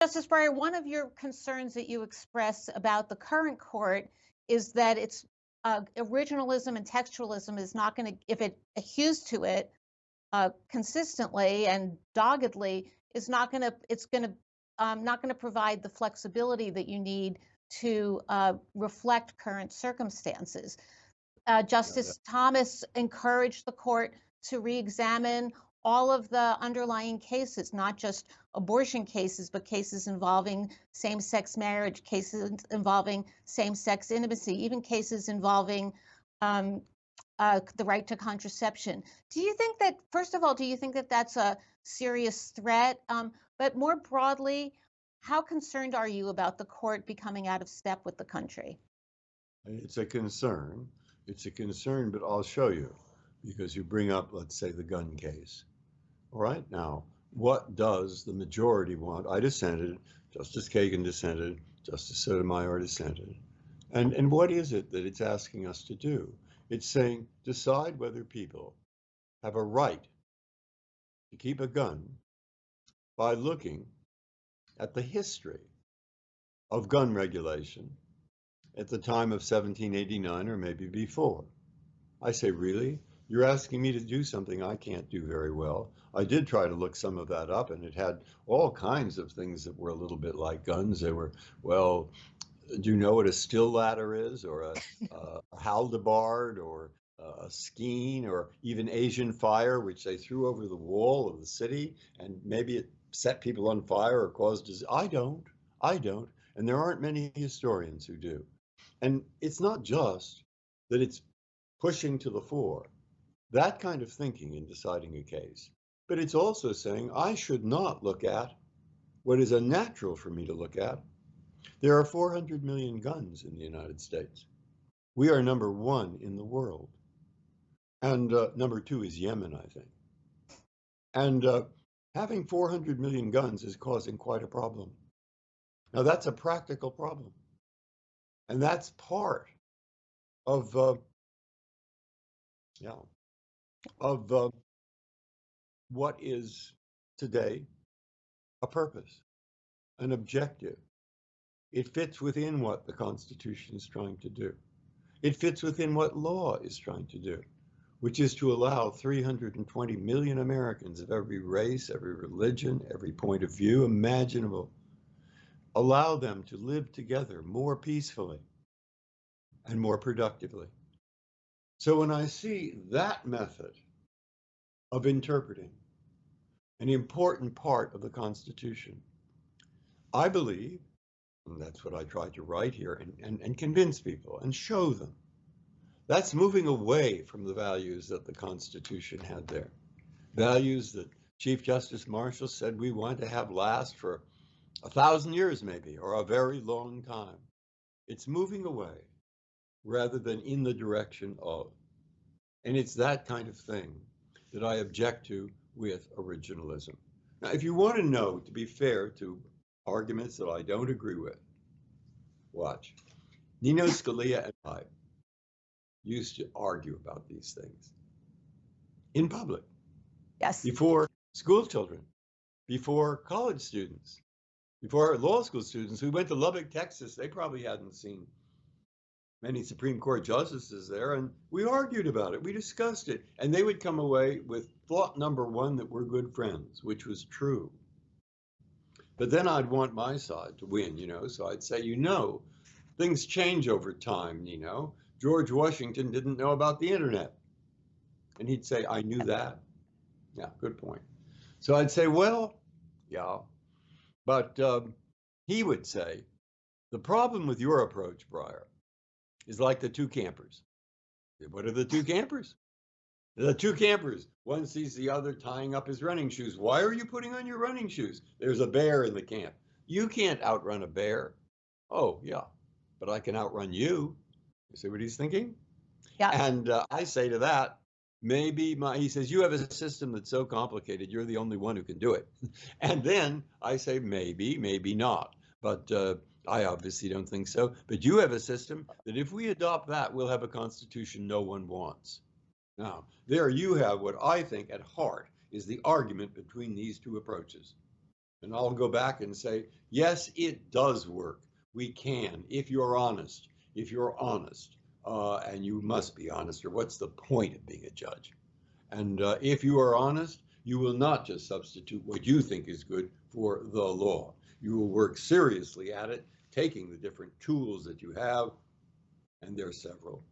Justice Breyer, one of your concerns that you express about the current court is that its originalism and textualism is not going to, if it adheres to it consistently and doggedly, is not going to, it's going to not going to provide the flexibility that you need to reflect current circumstances. Justice Thomas encouraged the court to re-examine all of the underlying cases, not just abortion cases, but cases involving same-sex marriage, cases involving same-sex intimacy, even cases involving the right to contraception. Do you think that, first of all, do you think that that's a serious threat? But more broadly, how concerned are you about the court becoming out of step with the country? It's a concern. It's a concern, but I'll show you, because you bring up, let's say, the gun case. All right, now, what does the majority want? I dissented, Justice Kagan dissented, Justice Sotomayor dissented. And what is it that it's asking us to do? It's saying, decide whether people have a right to keep a gun by looking at the history of gun regulation at the time of 1789 or maybe before. I say, really? You're asking me to do something I can't do very well. I did try to look some of that up, and it had all kinds of things that were a little bit like guns. They were, well, do you know what a still ladder is, or a halberd, or a skein, or even Asian fire, which they threw over the wall of the city, and maybe it set people on fire or caused disease? I don't, and there aren't many historians who do. And it's not just that it's pushing to the fore that kind of thinking in deciding a case, but it's also saying I should not look at what is unnatural for me to look at. There are 400 million guns in the United States. We are number one in the world. And number two is Yemen, I think. And having 400 million guns is causing quite a problem. Now, that's a practical problem. And that's part of what is today a purpose, an objective. It fits within what the Constitution is trying to do. It fits within what law is trying to do, which is to allow 320 million Americans of every race, every religion, every point of view imaginable, allow them to live together more peacefully and more productively. So when I see that method of interpreting an important part of the Constitution, I believe, and that's what I try to write here and convince people and show them, that's moving away from the values that the Constitution had there. Values that Chief Justice Marshall said we want to have last for 1,000 years maybe, or a very long time. It's moving away rather than in the direction of. And it's that kind of thing that I object to with originalism. Now, if you want to know, to be fair to arguments that I don't agree with, watch. Nino Scalia and I used to argue about these things in public. Yes. Before school children, before college students, before law school students who went to Lubbock, Texas. They probably hadn't seen many Supreme Court justices there, and we argued about it. We discussed it, and they would come away with thought number one, that we're good friends, which was true. But then I'd want my side to win, so I'd say, things change over time, George Washington didn't know about the internet. And he'd say, I knew that. Yeah, good point. So I'd say, well, yeah, but he would say, the problem with your approach, Breyer, is like the two campers. What are the two campers? The two campers. One sees the other tying up his running shoes. Why are you putting on your running shoes? There's a bear in the camp. You can't outrun a bear. Oh, yeah, but I can outrun you. You see what he's thinking? Yeah. And I say to that, he says, you have a system that's so complicated, you're the only one who can do it. And then I say, maybe not. But I obviously don't think so. But you have a system that if we adopt that, we'll have a constitution no one wants. Now, there you have what I think at heart is the argument between these two approaches. And I'll go back and say, yes, it does work. We can, if you're honest, and you must be honest, or what's the point of being a judge? And if you are honest, you will not just substitute what you think is good for the law. You will work seriously at it, taking the different tools that you have, and there are several.